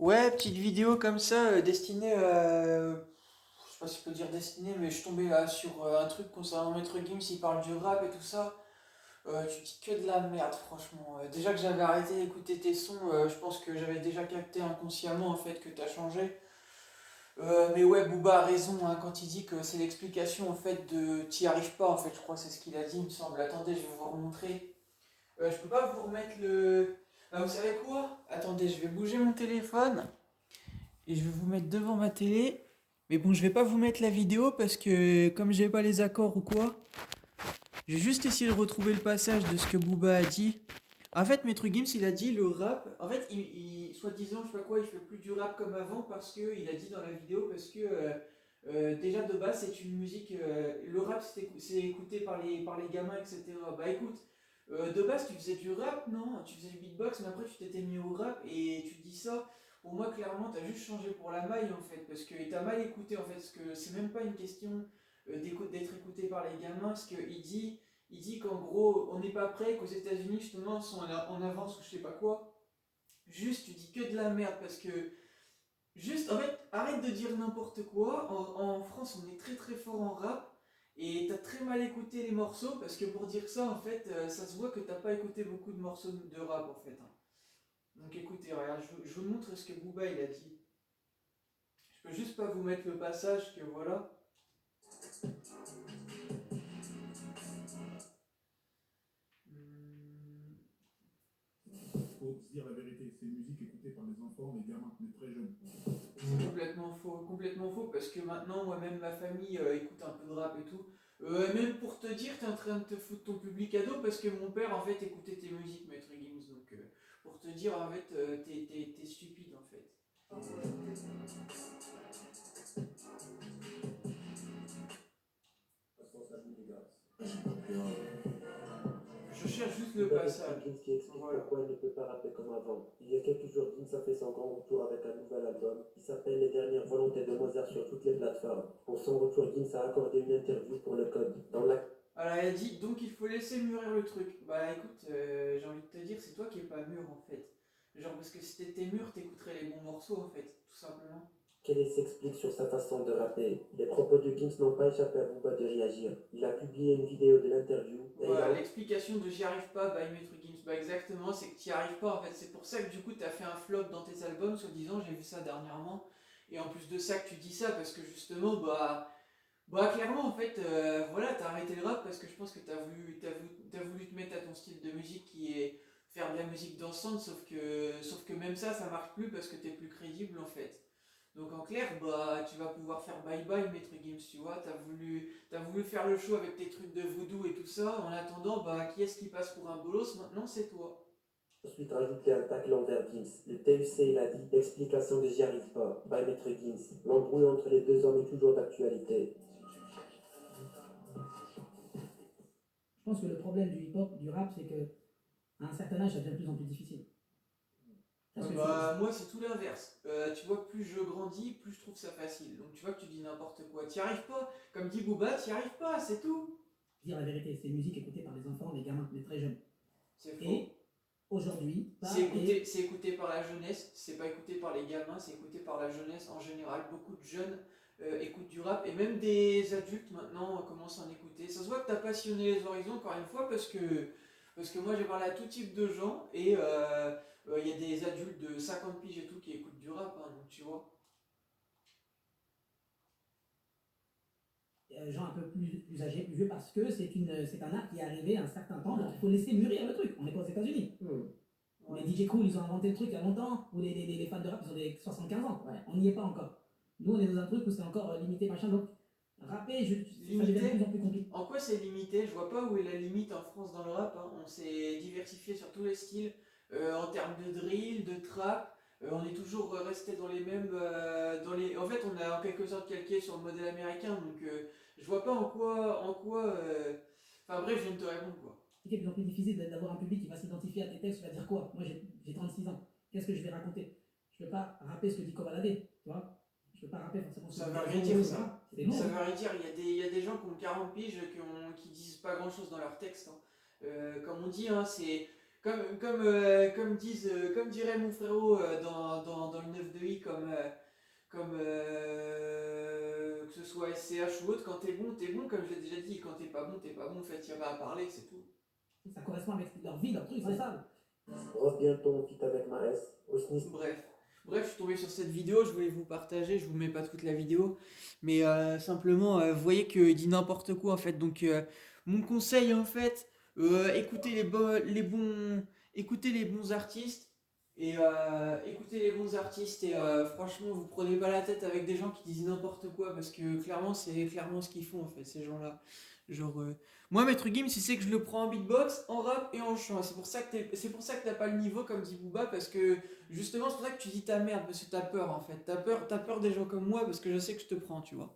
Ouais, petite vidéo comme ça, destinée à... Je sais pas si je peux dire destinée, mais je suis tombé là sur un truc concernant Maître Gims, il parle du rap et tout ça. Tu dis que de la merde, franchement. Déjà que j'avais arrêté d'écouter tes sons, je pense que j'avais déjà capté inconsciemment en fait que t'as changé. Mais ouais, Booba a raison hein, quand il dit que c'est l'explication en fait de t'y arrives pas en fait, je crois que c'est ce qu'il a dit, il me semble. Attendez, je vais vous remontrer. Je peux pas vous remettre le... Ah, vous savez quoi? Attendez, je vais bouger mon téléphone. Et je vais vous mettre devant ma télé. Mais bon, je vais pas vous mettre la vidéo parce que comme j'ai pas les accords ou quoi, j'ai juste essayé de retrouver le passage de ce que Booba a dit. En fait, Maître Gims, il a dit le rap. En fait, soi-disant, je sais pas quoi, il fait plus du rap comme avant parce que il a dit dans la vidéo parce que déjà de base c'est une musique. Le rap c'est écouté par les gamins, etc. Bah écoute, de base tu faisais du rap, non? Tu faisais du beatbox, mais après tu t'étais mis au rap et tu dis ça. Pour moi, clairement, t'as juste changé pour la maille en fait parce que t'as mal écouté en fait. Parce que c'est même pas une question d'être écouté par les gamins. Parce qu'il dit. Il dit qu'en gros, on n'est pas prêt, qu'aux États-Unis, justement, sont en avance ou je sais pas quoi. Juste, tu dis que de la merde parce que. Juste, en fait, arrête de dire n'importe quoi. En France, on est très très fort en rap. Et t'as très mal écouté les morceaux parce que pour dire ça, en fait, ça se voit que t'as pas écouté beaucoup de morceaux de rap en fait, hein. Donc écoutez, regarde, je vous montre ce que Booba il a dit. Je peux juste pas vous mettre le passage que voilà. Hmm. Faut se dire la vérité, c'est une musique écoutée par les enfants, les gamins, les très jeunes. C'est complètement faux, parce que maintenant, moi-même, ma famille écoute un peu de rap et tout. Même pour te dire, t'es en train de te foutre ton public ado, parce que mon père, en fait, écoutait tes musiques, Maître Gims. Donc, pour te dire, en fait, t'es stupide, en fait. Responsable les gars. Je cherche juste le Nouvelle reprise passage. Gims qui explique Voilà. pourquoi il ne peut pas rapper comme avant. Il y a quelques jours, Gims a fait son grand retour avec un nouvel album qui s'appelle Les dernières volontés de Mozart sur toutes les plateformes. Pour son retour, Gims a accordé une interview pour le Code, dans la... Alors, elle a dit, donc il faut laisser mûrir le truc. Bah écoute, j'ai envie de te dire, c'est toi qui es pas mûr, en fait. Genre, parce que si t'étais mûr, t'écouterais les bons morceaux, en fait, tout simplement. qu'elle s'explique sur sa façon de rapper. Les propos de Gims n'ont pas échappé à Booba de réagir. Il a publié une vidéo de l'interview et il Voilà, a... l'explication de j'y arrive pas by Maître Gims. Bah exactement, c'est que t'y arrives pas en fait. C'est pour ça que du coup t'as fait un flop dans tes albums, soi-disant, j'ai vu ça dernièrement. Et en plus de ça que tu dis ça parce que justement, bah clairement en fait, voilà, t'as arrêté le rap parce que je pense que t'as voulu te mettre à ton style de musique qui est faire de la musique dansante, sauf que même ça marche plus parce que t'es plus crédible en fait. Donc en clair, bah tu vas pouvoir faire bye bye Maître Gims, tu vois, t'as voulu faire le show avec tes trucs de voodoo et tout ça, en attendant, bah qui est-ce qui passe pour un bolos? Maintenant c'est toi. ensuite rajouté un tacle envers Gims. Le TUC, il a dit l'explication de J'y arrive pas, by Maître Gims. L'embrouille entre les deux hommes est toujours d'actualité. Je pense que le problème du hip-hop, du rap, c'est que à un certain âge, ça devient de plus en plus difficile. Parce que Bah moi c'est tout l'inverse. Tu vois, plus je grandis, plus je trouve ça facile. Donc tu vois que tu dis n'importe quoi. T'y arrives pas, comme dit Booba, t'y arrives pas, c'est tout. dire la vérité, c'est une musique écoutée par les enfants, les gamins, les très jeunes. C'est faux. Et aujourd'hui, pas et C'est écouté par la jeunesse, c'est pas écouté par les gamins, c'est écouté par la jeunesse en général. Beaucoup de jeunes écoutent du rap et même des adultes maintenant commencent à en écouter. Ça se voit que t'as passionné les horizons encore une fois parce que moi j'ai parlé à tout type de gens et il y a des adultes de 50 piges et tout qui écoutent du rap, hein, donc tu vois. gens un peu plus âgés, plus vieux, parce que c'est un art qui est arrivé à un certain temps, donc il faut laisser mûrir le truc. On n'est pas aux États-Unis. Ouais. Les DJ Cool, ils ont inventé le truc il y a longtemps, ou les fans de rap, ils ont des 75 ans. Ouais, on n'y est pas encore. Nous, on est dans un truc où c'est encore limité, machin. Donc, rapper, ça devient de Limité? plus en plus compliqué. En quoi c'est limité? Je vois pas où est la limite en France dans le rap, hein. On s'est diversifié sur tous les styles, en termes de drill, de trap. On est toujours resté dans les mêmes. En fait, on a en quelque sorte calqué sur le modèle américain, donc je vois pas en quoi. Enfin bref, je viens de te répondre quoi. C'est de plus en plus difficile d'avoir un public qui va s'identifier à tes textes, qui va dire quoi. Moi, j'ai 36 ans. Qu'est-ce que je vais raconter? Je ne peux pas rapper ce que dit Kobalade, tu vois. Je ne peux pas rapper forcément ce que Ça dit veut rien dire Gazou, ça. c'est lourd. Ça veut rien dire. Il y a des gens qui ont 40 piges qui disent pas grand chose dans leur texte, hein. Comme on dit, hein, c'est comme dirait mon frérot dans le 9 de I, que ce soit SCH ou autre, quand t'es bon, comme je l'ai déjà dit, quand t'es pas bon, en fait, il y a à parler, c'est tout. Ça correspond avec leur vie, leur truc, c'est ça. Brosse bien ton fit avec ma S. Au SNIS. Bref, je suis tombé sur cette vidéo, je voulais vous partager, je vous mets pas toute la vidéo, mais simplement, vous voyez qu'il dit n'importe quoi en fait. Donc, mon conseil en fait, écoutez les bons artistes et franchement, vous prenez pas la tête avec des gens qui disent n'importe quoi parce que clairement, c'est clairement ce qu'ils font en fait, ces gens-là. Genre, moi, Maître Gims, c'est que je le prends en beatbox, en rap et en chant. C'est pour ça que t'as pas le niveau comme dit Booba parce que justement, c'est pour ça que tu dis ta merde, parce que t'as peur en fait. T'as peur des gens comme moi parce que je sais que je te prends, tu vois.